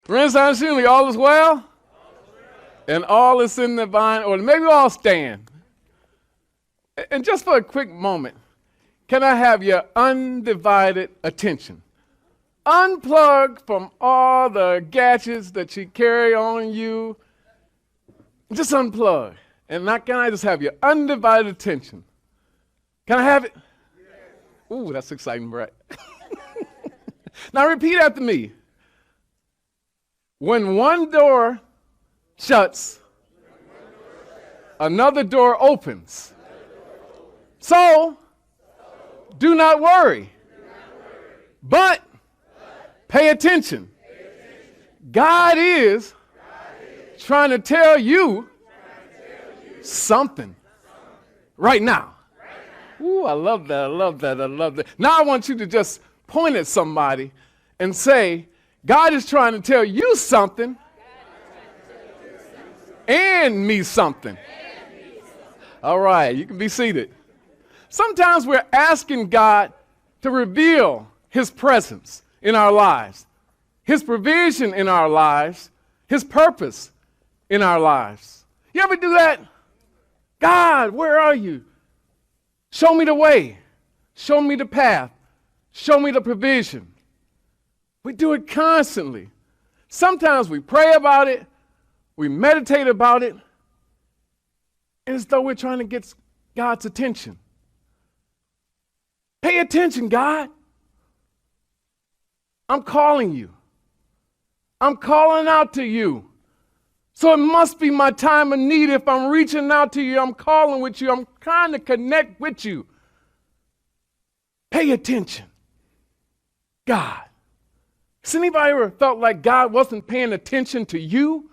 Renaissance Unity, all is well? And all is in the divine order. Maybe we all stand. And just for a quick moment, can I have your undivided attention? Unplug from all the gadgets that you carry on you. Just unplug. And can I just have your undivided attention? Can I have it? Yes. Ooh, that's exciting, Brett. Now repeat after me. When one door shuts, another door opens. So, do not worry, but pay attention. God is trying to tell you something right now. Ooh, I love that, I love that, I love that. Now I want you to just point at somebody and say, God is trying to tell you something and me something. All right, you can be seated. Sometimes we're asking God to reveal his presence in our lives, his provision in our lives, his purpose in our lives. You ever do that? God, where are you? Show me the way. Show me the path. Show me the provision. We do it constantly. Sometimes we pray about it. We meditate about it. And it's as though we're trying to get God's attention. Pay attention, God. I'm calling you. I'm calling out to you. So it must be my time of need. If I'm reaching out to you, I'm calling with you. I'm trying to connect with you. Pay attention. God. Has anybody ever felt like God wasn't paying attention to you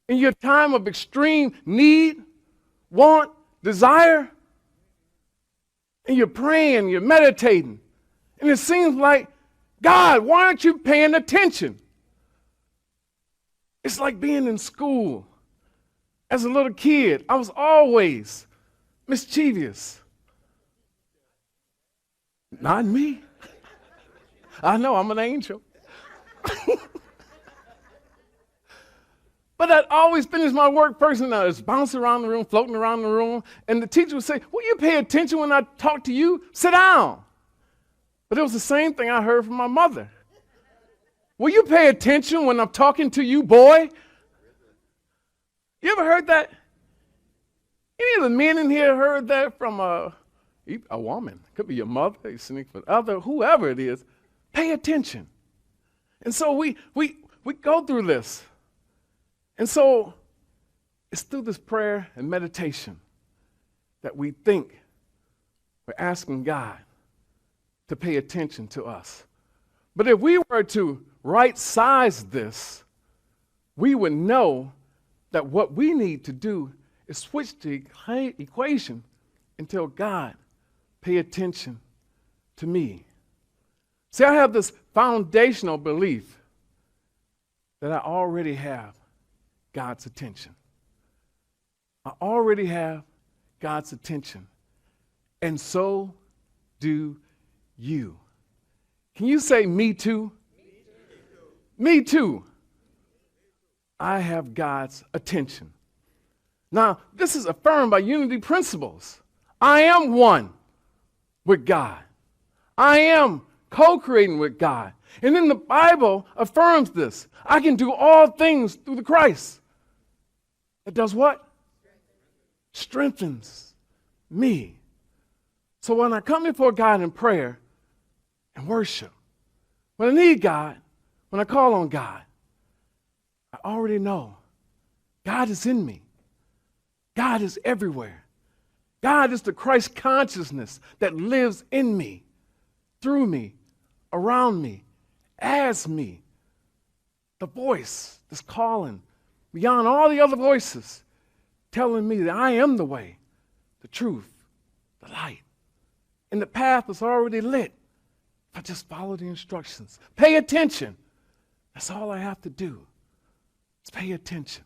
in your time of extreme need, want, desire? And you're praying, you're meditating, and it seems like, God, why aren't you paying attention? It's like being in school. As a little kid, I was always mischievous. Not me. I know, I'm an angel. But I'd always finish my work first, and I was bouncing around the room, floating around the room, and the teacher would say, will you pay attention when I talk to you? Sit down. But it was the same thing I heard from my mother. Will you pay attention when I'm talking to you, boy? You ever heard that? Any of the men in here heard that from a woman? Could be your mother, your significant other, whoever it is. Pay attention. And so we go through this. And so it's through this prayer and meditation that we think we're asking God to pay attention to us. But if we were to right-size this, we would know that what we need to do is switch the equation and tell God, pay attention to me. See, I have this foundational belief that I already have God's attention. I already have God's attention. And so do you. Can you say me too? Me too. I have God's attention. Now, this is affirmed by unity principles. I am one with God. I am co-creating with God. And then the Bible affirms this. I can do all things through the Christ. It does what? Strengthens me. So when I come before God in prayer and worship, when I need God, when I call on God, I already know God is in me. God is everywhere. God is the Christ consciousness that lives in me, through me, around me, as me. The voice that's calling beyond all the other voices, telling me that I am the way, the truth, the light. And the path is already lit if I just follow the instructions. Pay attention. That's all I have to do. Is pay attention.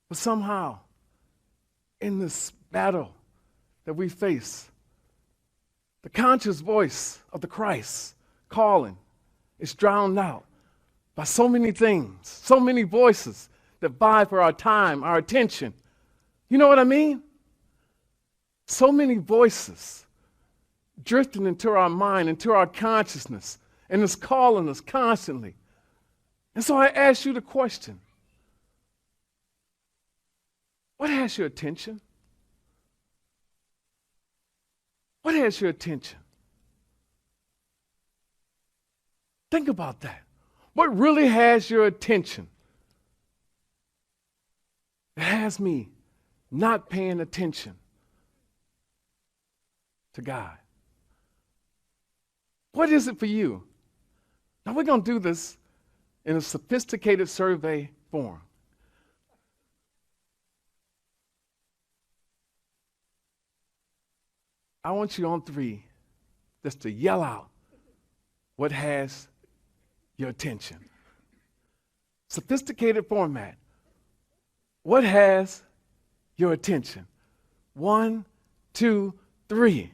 But somehow, in this battle that we face, the conscious voice of the Christ calling is drowned out by so many things, so many voices that vie for our time, our attention. You know what I mean? So many voices drifting into our mind, into our consciousness, and it's calling us constantly. And so I ask you the question, what has your attention? What has your attention? Think about that. What really has your attention? It has me not paying attention to God. What is it for you? Now we're going to do this in a sophisticated survey form. I want you on 3 just to yell out what has your attention. Sophisticated format. What has your attention? 1, 2, 3.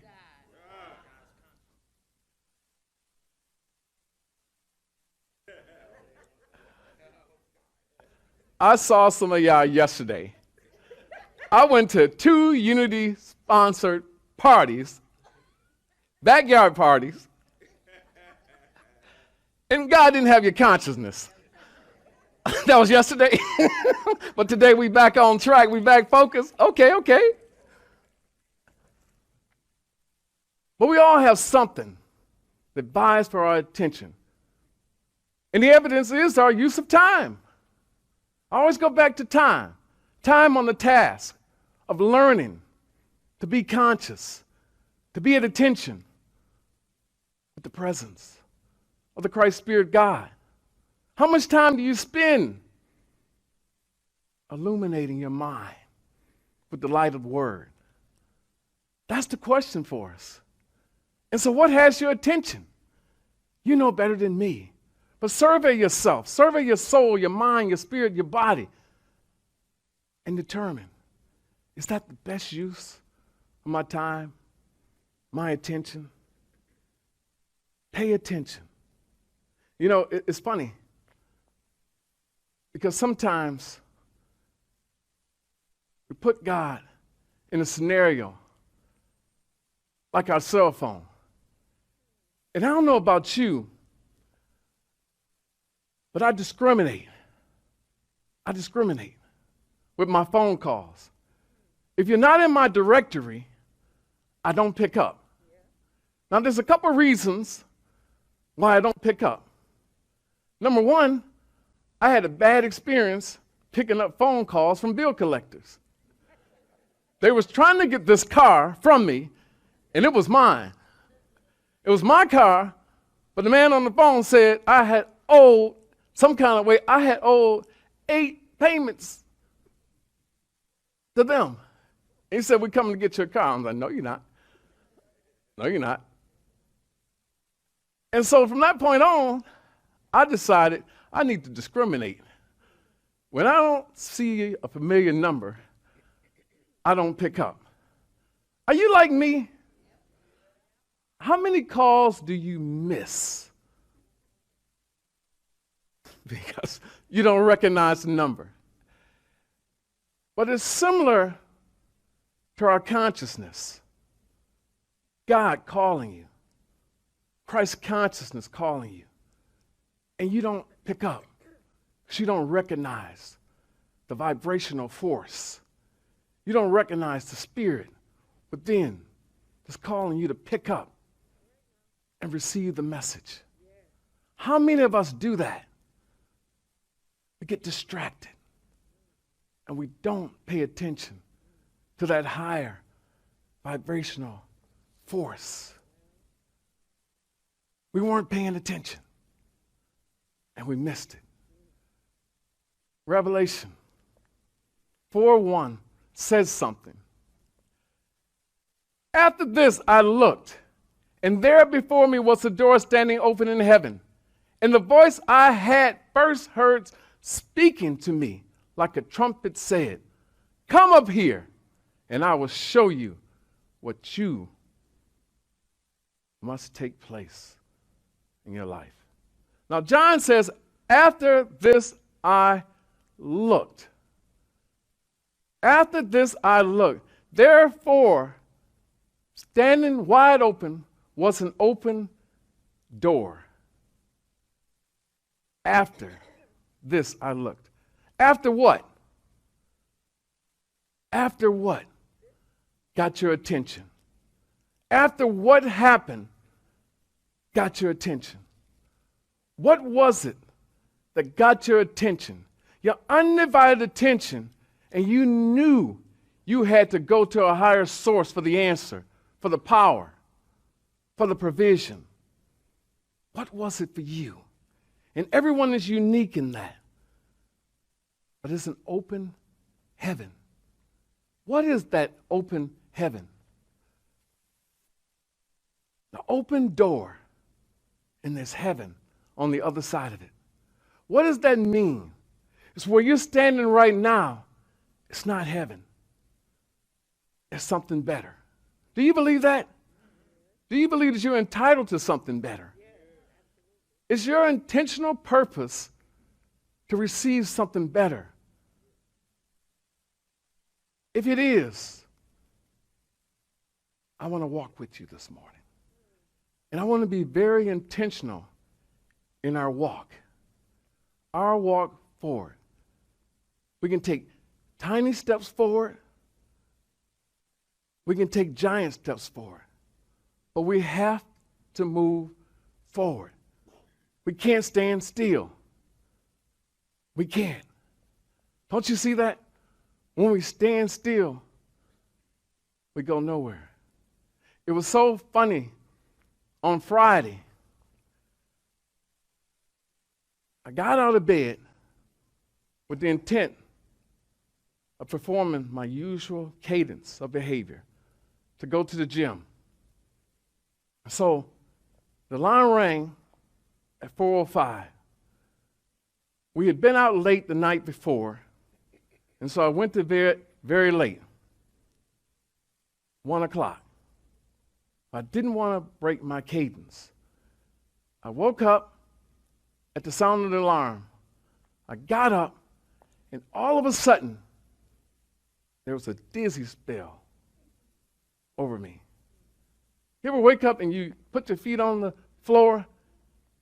I saw some of y'all yesterday. I went to 2 Unity-sponsored parties, backyard parties, and God didn't have your consciousness. That was yesterday. But today we back on track, we back focused. Okay. But we all have something that vies for our attention. And the evidence is our use of time. I always go back to time. Time on the task of learning to be conscious, to be at attention with the presence of the Christ Spirit God. How much time do you spend illuminating your mind with the light of the Word? That's the question for us. And so what has your attention? You know better than me. But survey yourself, survey your soul, your mind, your spirit, your body, and determine, is that the best use of my time, my attention? Pay attention. You know, it's funny, because sometimes we put God in a scenario like our cell phone. And I don't know about you, but I discriminate. I discriminate with my phone calls. If you're not in my directory, I don't pick up. Now, there's a couple reasons why I don't pick up. Number one, I had a bad experience picking up phone calls from bill collectors. They was trying to get this car from me, and it was mine. It was my car, but the man on the phone said I had owed some kind of way. I had owed 8 payments to them. He said, "We're coming to get your car." I'm like, "No, you're not. No, you're not." And so from that point on, I decided I need to discriminate. When I don't see a familiar number, I don't pick up. Are you like me? How many calls do you miss because you don't recognize the number? But it's similar to our consciousness. God calling you, Christ's consciousness calling you, and you don't pick up because you don't recognize the vibrational force. You don't recognize the spirit within that's calling you to pick up and receive the message. How many of us do that? We get distracted and we don't pay attention to that higher vibrational force. We weren't paying attention and we missed it. Revelation 4:1 says something. After this I looked, and there before me was a door standing open in heaven. And the voice I had first heard speaking to me like a trumpet said, "Come up here, and I will show you what you must take place in your life." Now, John says, After this I looked. After this I looked. Therefore, standing wide open was an open door. After this I looked. After what? After what got your attention? After what happened got your attention? What was it that got your attention? Your undivided attention, and you knew you had to go to a higher source for the answer, for the power, for the provision. What was it for you? And everyone is unique in that. But it's an open heaven. What is that open heaven? The open door, and there's heaven on the other side of it. What does that mean? It's where you're standing right now. It's not heaven. It's something better. Do you believe that? Do you believe that you're entitled to something better? It's your intentional purpose to receive something better. If it is, I want to walk with you this morning. And I want to be very intentional in our walk forward. We can take tiny steps forward. We can take giant steps forward. But we have to move forward. We can't stand still. We can't. Don't you see that? When we stand still, we go nowhere. It was so funny. On Friday, I got out of bed with the intent of performing my usual cadence of behavior to go to the gym. So the alarm rang at 4:05. We had been out late the night before, and so I went to bed very late, 1 o'clock. I didn't want to break my cadence. I woke up at the sound of the alarm. I got up, and all of a sudden, there was a dizzy spell over me. You ever wake up and you put your feet on the floor,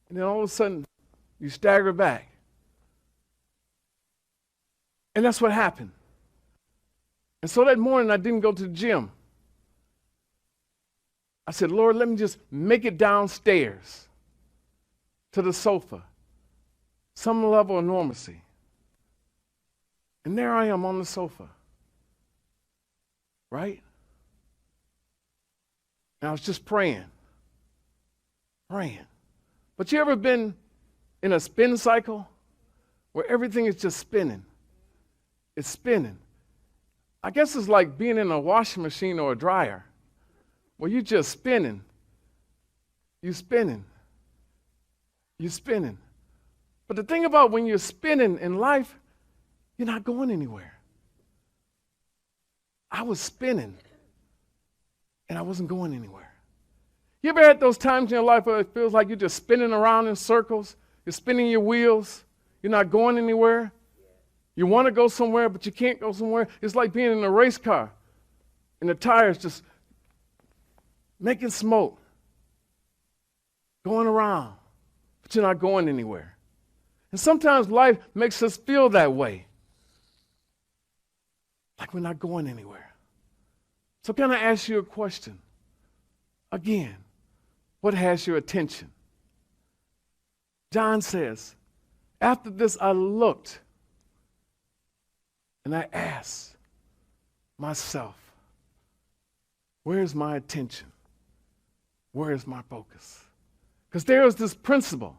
and then all of a sudden, you stagger back? And that's what happened. And so that morning, I didn't go to the gym. I said, Lord, let me just make it downstairs to the sofa, some level of normalcy. And there I am on the sofa, right? And I was just praying. But you ever been in a spin cycle where everything is just spinning? It's spinning. I guess it's like being in a washing machine or a dryer. Well, you're just spinning. You're spinning. But the thing about when you're spinning in life, you're not going anywhere. I was spinning, and I wasn't going anywhere. You ever had those times in your life where it feels like you're just spinning around in circles? You're spinning your wheels. You're not going anywhere. You want to go somewhere, but you can't go somewhere. It's like being in a race car, and the tires just making smoke, going around, but you're not going anywhere. And sometimes life makes us feel that way, like we're not going anywhere. So can I ask you a question? Again, what has your attention? John says, after this I looked, and I asked myself, where's my attention? Where is my focus? Because there is this principle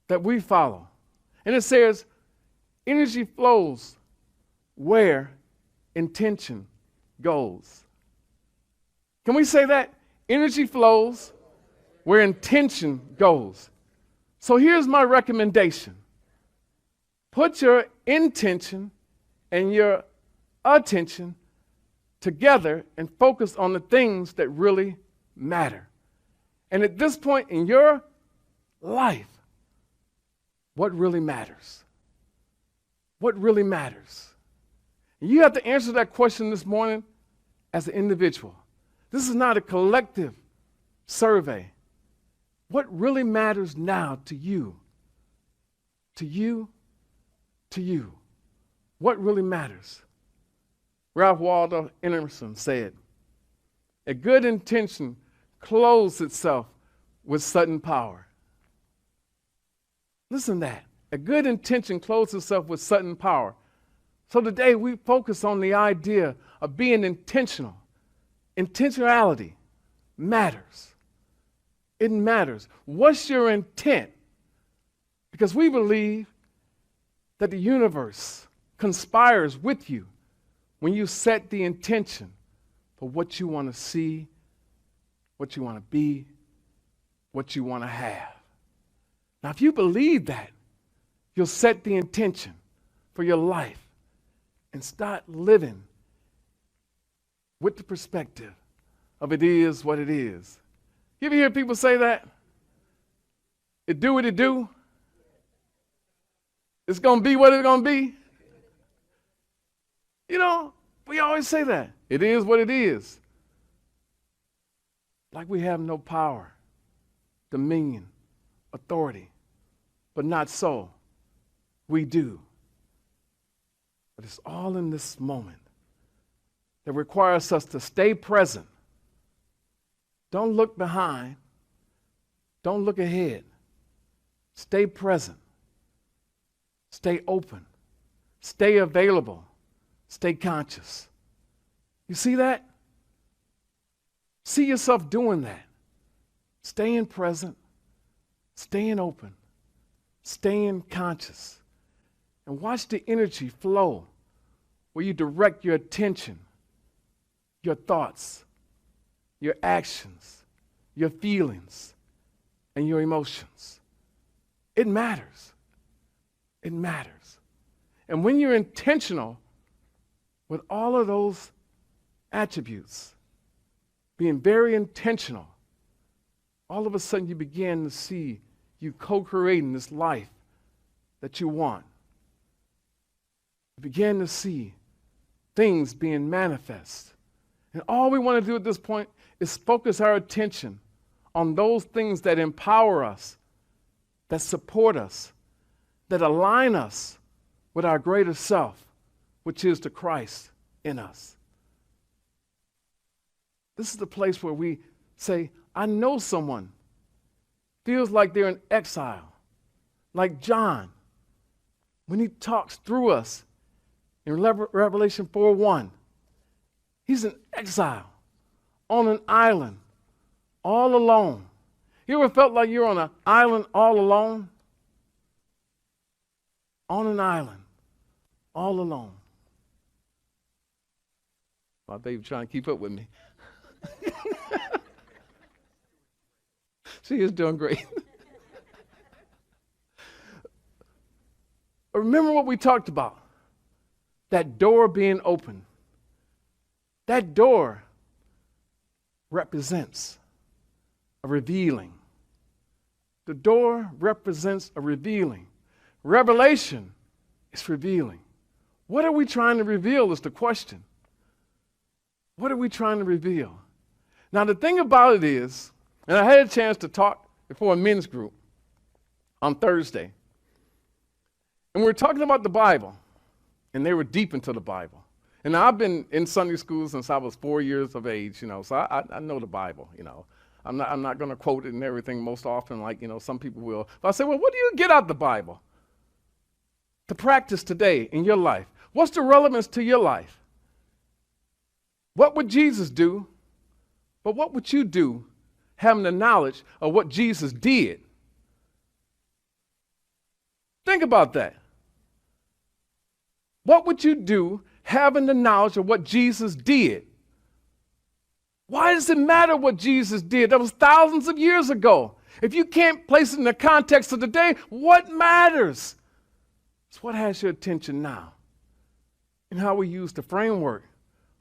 that we follow. And it says, energy flows where intention goes. Can we say that? Energy flows where intention goes. So here's my recommendation. Put your intention and your attention together and focus on the things that really matter. And at this point in your life, what really matters? What really matters? And you have to answer that question this morning as an individual. This is not a collective survey. What really matters now to you? To you? To you? What really matters? Ralph Waldo Emerson said, "A good intention clothes itself with sudden power." Listen to that. A good intention clothes itself with sudden power. So today we focus on the idea of being intentional. Intentionality matters. It matters. What's your intent? Because we believe that the universe conspires with you when you set the intention for what you want to see, what you want to be, what you want to have. Now, if you believe that, you'll set the intention for your life and start living with the perspective of it is what it is. You ever hear people say that? It do what it do. It's going to be what it's going to be. You know, we always say that. It is what it is. Like we have no power, dominion, authority. But not so. We do. But it's all in this moment that requires us to stay present. Don't look behind. Don't look ahead. Stay present. Stay open. Stay available. Stay conscious. You see that? See yourself doing that. Staying present. Staying open. Staying conscious. And watch the energy flow where you direct your attention, your thoughts, your actions, your feelings, and your emotions. It matters. It matters. And when you're intentional with all of those attributes, being very intentional, all of a sudden you begin to see you co-creating this life that you want. You begin to see things being manifest. And all we want to do at this point is focus our attention on those things that empower us, that support us, that align us with our greater self, which is the Christ in us. This is the place where we say, I know someone feels like they're in exile, like John, when he talks through us in Revelation 4:1. He's in exile, on an island, all alone. You ever felt like you're on an island all alone? On an island, all alone. My baby trying to keep up with me. She is doing great. Remember what we talked about? That door being open. That door represents a revealing. The door represents a revealing. Revelation is revealing. What are we trying to reveal is the question. What are we trying to reveal? Now, the thing about it is, and I had a chance to talk before a men's group on Thursday, and we were talking about the Bible, and they were deep into the Bible. And I've been in Sunday school since I was 4 years of age, so I know the Bible, I'm not going to quote it and everything most often like, some people will. But I say, well, what do you get out of the Bible to practice today in your life? What's the relevance to your life? What would Jesus do? But what would you do having the knowledge of what Jesus did? Think about that. What would you do having the knowledge of what Jesus did? Why does it matter what Jesus did? That was thousands of years ago. If you can't place it in the context of today, what matters? It's what has your attention now and how we use the framework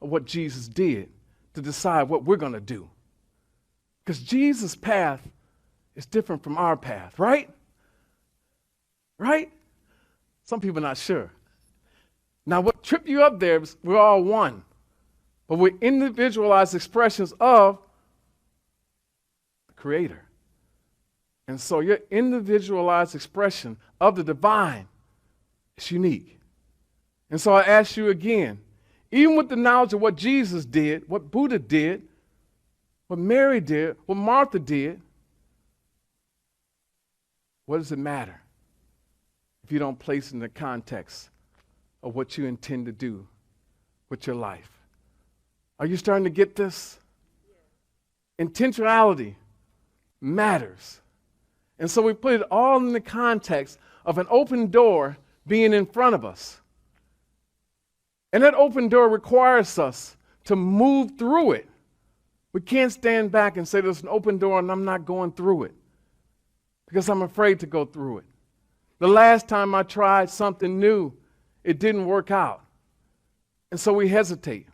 of what Jesus did to decide what we're going to do. Because Jesus' path is different from our path, right? right? Some people are not sure. Now, what tripped you up there is we're all one, but we're individualized expressions of the Creator. And so your individualized expression of the divine is unique. And so I ask you again, even with the knowledge of what Jesus did, what Buddha did, what Mary did, what Martha did, what does it matter if you don't place it in the context of what you intend to do with your life? Are you starting to get this? Intentionality matters. And so we put it all in the context of an open door being in front of us. And that open door requires us to move through it. We can't stand back and say there's an open door and I'm not going through it because I'm afraid to go through it. The last time I tried something new, it didn't work out. And so we hesitate.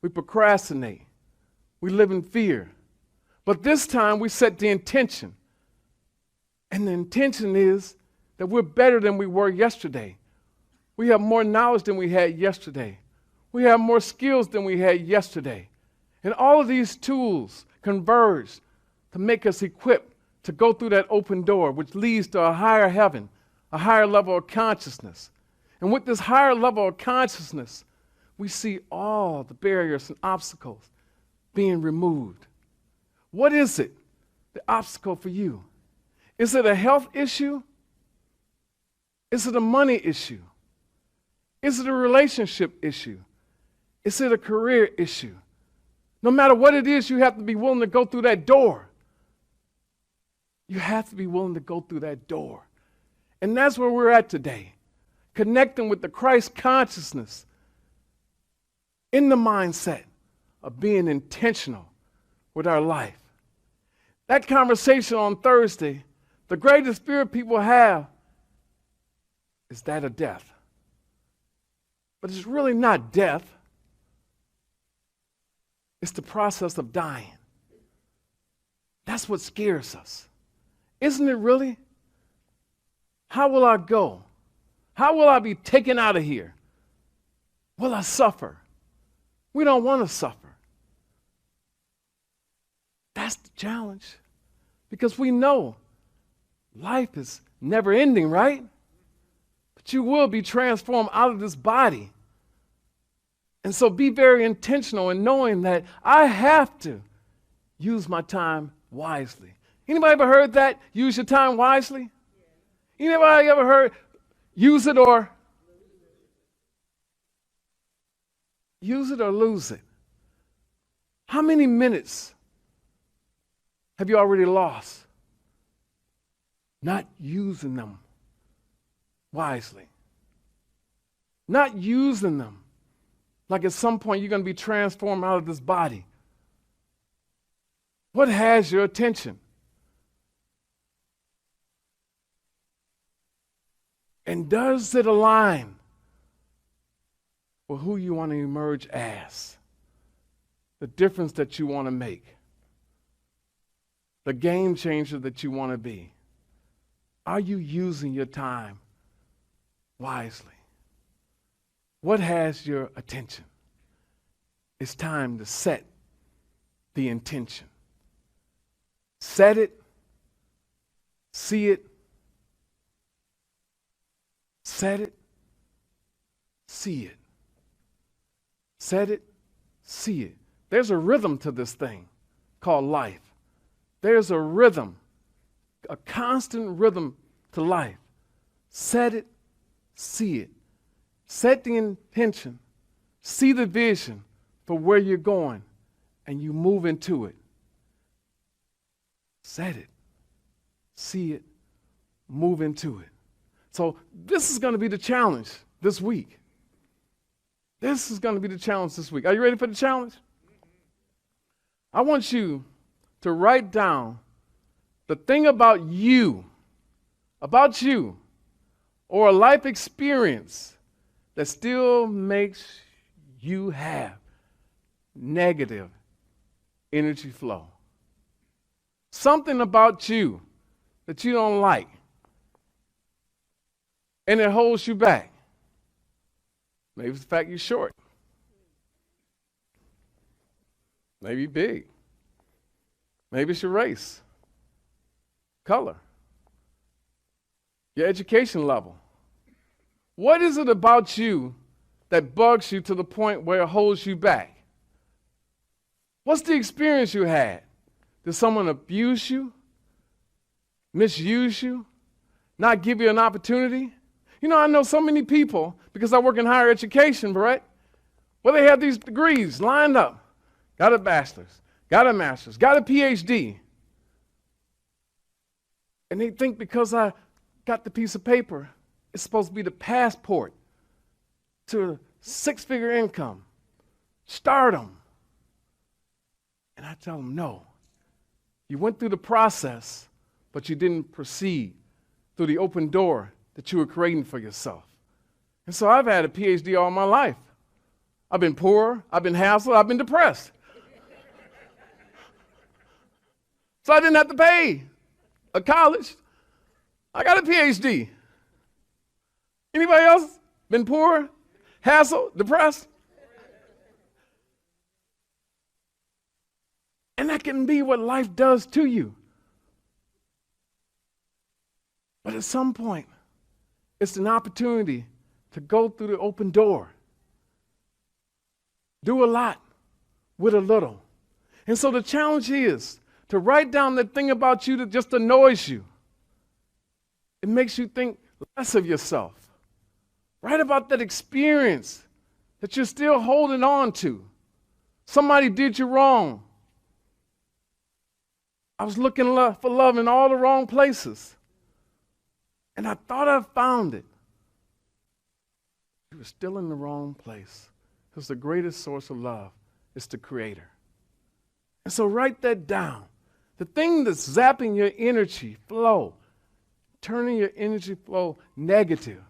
We procrastinate. We live in fear. But this time we set the intention. And the intention is that we're better than we were yesterday. We have more knowledge than we had yesterday. We have more skills than we had yesterday. And all of these tools converge to make us equipped to go through that open door, which leads to a higher heaven, a higher level of consciousness. And with this higher level of consciousness, we see all the barriers and obstacles being removed. What is it, the obstacle for you? Is it a health issue? Is it a money issue? Is it a relationship issue? Is it a career issue? No matter what it is, you have to be willing to go through that door. You have to be willing to go through that door. And that's where we're at today, connecting with the Christ consciousness in the mindset of being intentional with our life. That conversation on Thursday, the greatest fear people have is that of death. But it's really not death. It's the process of dying. That's what scares us. Isn't it really? How will I go? How will I be taken out of here? Will I suffer? We don't want to suffer. That's the challenge. Because we know life is never ending, right? But you will be transformed out of this body. And so be very intentional in knowing that I have to use my time wisely. Anybody ever heard that? Use your time wisely? Anybody ever heard use it or lose it? How many minutes have you already lost not using them wisely? Not using them like at some point you're going to be transformed out of this body. What has your attention? And does it align with who you want to emerge as? The difference that you want to make? The game changer that you want to be? Are you using your time wisely? What has your attention? It's time to set the intention. Set it, see it, set it, see it. Set it, see it. There's a rhythm to this thing called life. There's a rhythm, a constant rhythm to life. Set it, see it. Set the intention, see the vision for where you're going, and you move into it. Set it, see it, move into it. So this is going to be the challenge this week. This is going to be the challenge this week. Are you ready for the challenge? I want you to write down the thing about you, or a life experience that still makes you have negative energy flow. Something about you that you don't like. and it holds you back. Maybe it's the fact you're short. Maybe you're big. Maybe it's your race, color, your education level. What is it about you that bugs you to the point where it holds you back? What's the experience you had? Did someone abuse you, misuse you, not give you an opportunity? You know, I know so many people, because I work in higher education, Brett, where they have these degrees lined up. Got a bachelor's, got a master's, got a PhD. And they think because I got the piece of paper, it's supposed to be the passport to a six-figure income, stardom. And I tell them, no. You went through the process, but you didn't proceed through the open door that you were creating for yourself. And so I've had a PhD all my life. I've been poor, I've been hassled, I've been depressed. So I didn't have to pay a college. I got a PhD. Anybody else been poor, hassled, depressed? And that can be what life does to you. But at some point, it's an opportunity to go through the open door. Do a lot with a little. And so the challenge is to write down that thing about you that just annoys you. It makes you think less of yourself. Write about that experience that you're still holding on to. Somebody did you wrong. I was looking for love in all the wrong places. And I thought I found it. You were still in the wrong place. Because the greatest source of love is the Creator. And so write that down. The thing that's zapping your energy flow, turning your energy flow negative,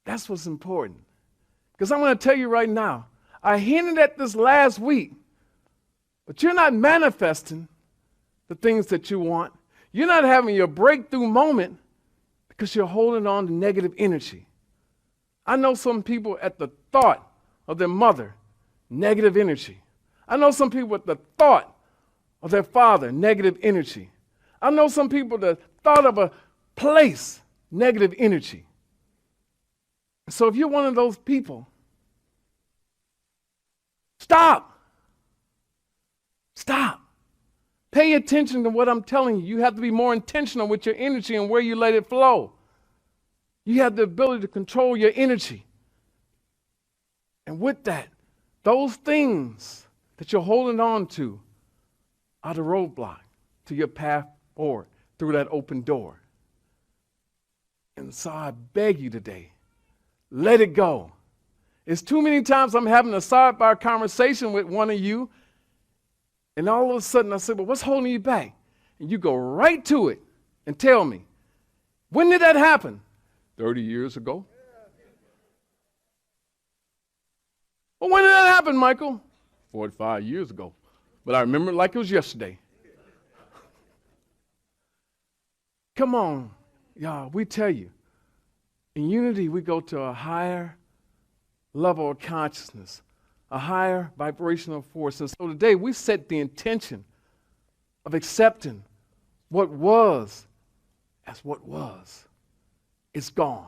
that's what's important. Because I'm going to tell you right now, I hinted at this last week, but you're not manifesting the things that you want. You're not having your breakthrough moment because you're holding on to negative energy. I know some people at the thought of their mother, negative energy. I know some people at the thought of their father, negative energy. I know some people that thought of a place, negative energy. So if you're one of those people, stop. Stop. Pay attention to what I'm telling you. You have to be more intentional with your energy and where you let it flow. You have the ability to control your energy. And with that, those things that you're holding on to are the roadblock to your path forward through that open door. And so I beg you today, let it go. It's too many times I'm having a sidebar conversation with one of you, and all of a sudden I say, well, what's holding you back? And you go right to it and tell me, when did that happen? 30 years ago. Well, when did that happen, Michael? 45 years ago. But I remember it like it was yesterday. Come on, y'all, we tell you, in unity we go to a higher level of consciousness, a higher vibrational force. And so today we set the intention of accepting what was as what was. It's gone.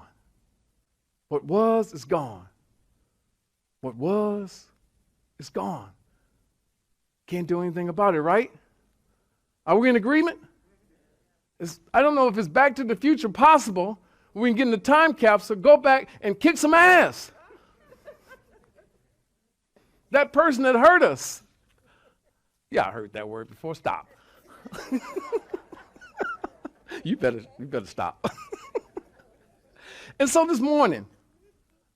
What was is gone. What was is gone. Can't do anything about it, right? Are we in agreement? I don't know if it's Back to the Future possible. We can get in the time capsule, go back and kick some ass. That person that hurt us. Yeah, I heard that word before. Stop. You better stop. And so this morning,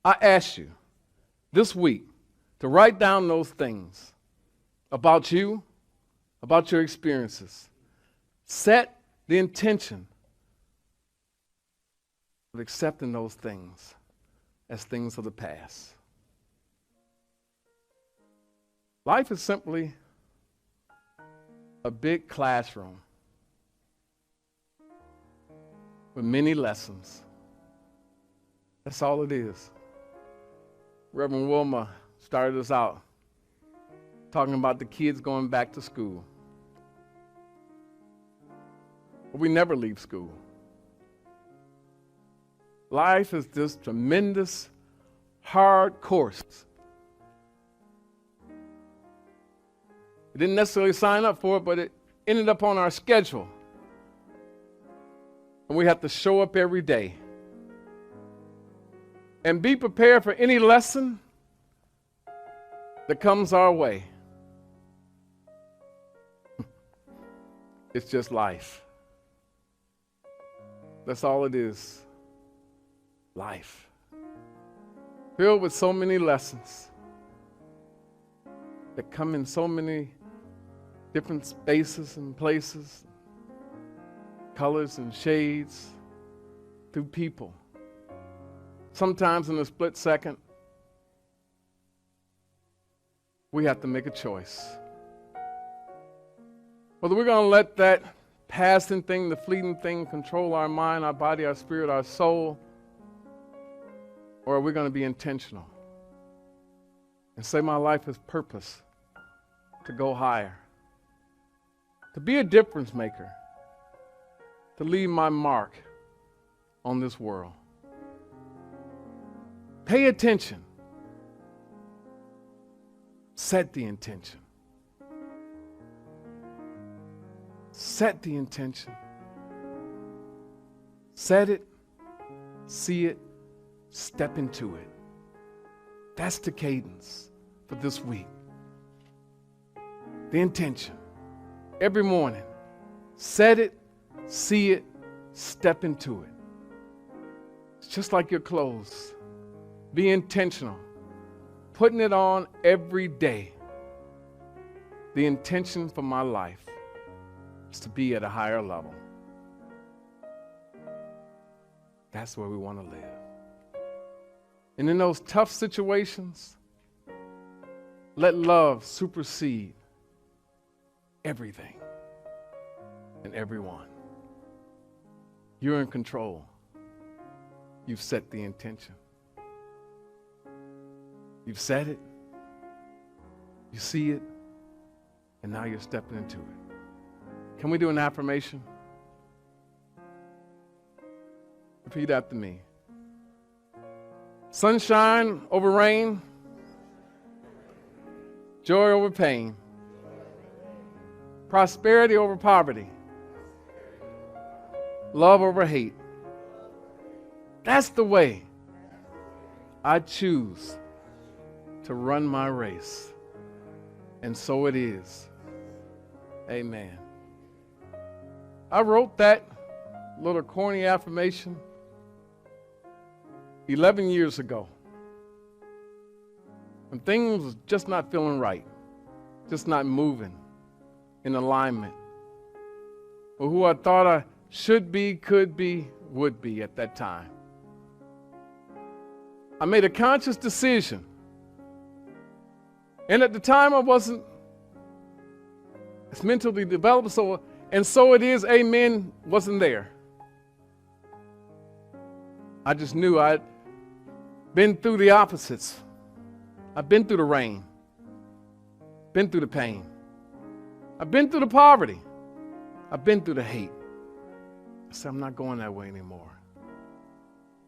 I asked you this week to write down those things about you, about your experiences. Set the intention of accepting those things as things of the past. Life is simply a big classroom with many lessons That's all it is. Reverend Wilma started us out talking about the kids going back to school. But we never leave school. Life is this tremendous, hard course. We didn't necessarily sign up for it, but it ended up on our schedule. And we have to show up every day and be prepared for any lesson that comes our way. It's just life. That's all it is. Life. Filled with so many lessons that come in so many different spaces and places, colors and shades, through people. Sometimes in a split second, we have to make a choice. Whether we're going to let that passing thing, the fleeting thing, control our mind, our body, our spirit, our soul, or are we going to be intentional and say my life has purpose to go higher, to be a difference maker, to leave my mark on this world. Pay attention. Set the intention. Set the intention. Set it, see it, step into it. That's the cadence for this week. The intention. Every morning, set it, see it, step into it. It's just like your clothes. Be intentional. Putting it on every day. The intention for my life is to be at a higher level. That's where we want to live. And in those tough situations, let love supersede everything and everyone. You're in control. You've set the intention. You've said it, you see it, and now you're stepping into it. Can we do an affirmation? Repeat after me. Sunshine over rain, joy over pain, prosperity over poverty, love over hate. That's the way I choose to run my race. And so it is. Amen. I wrote that little corny affirmation 11 years ago, when things was just not feeling right, just not moving in alignment with who I thought I should be, could be, would be at that time. I made a conscious decision. And at the time, I wasn't as mentally developed, so it is, amen, wasn't there. I just knew I'd been through the opposites. I've been through the rain, been through the pain. I've been through the poverty. I've been through the hate. I said, I'm not going that way anymore.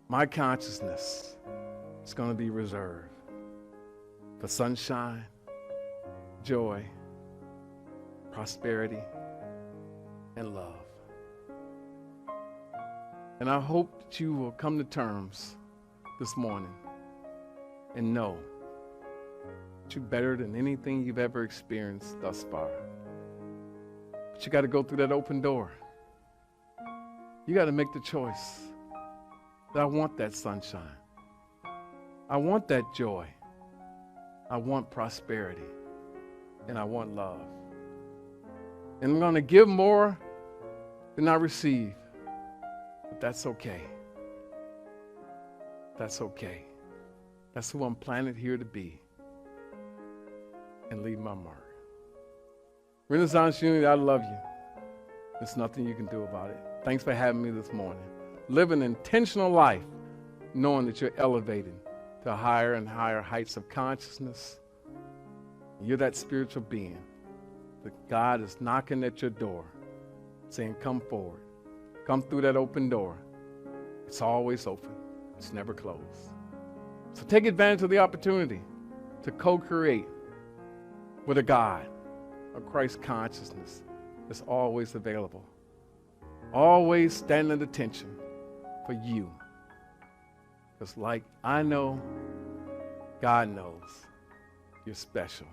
My consciousness is going to be reserved for sunshine, joy, prosperity, and love. And I hope that you will come to terms this morning and know that you're better than anything you've ever experienced thus far. But you got to go through that open door. You got to make the choice that I want that sunshine. I want that joy. I want prosperity. And I want love. And I'm going to give more than I receive. But that's okay. That's okay. That's who I'm planted here to be. And leave my mark. Renaissance Unity, I love you. There's nothing you can do about it. Thanks for having me this morning. Live an intentional life knowing that you're elevating to higher and higher heights of consciousness. You're that spiritual being that God is knocking at your door, saying, come forward. Come through that open door. It's always open. It's never closed. So take advantage of the opportunity to co-create with a God of Christ consciousness that's always available. Always standing at attention for you. Because like I know, God knows you're special.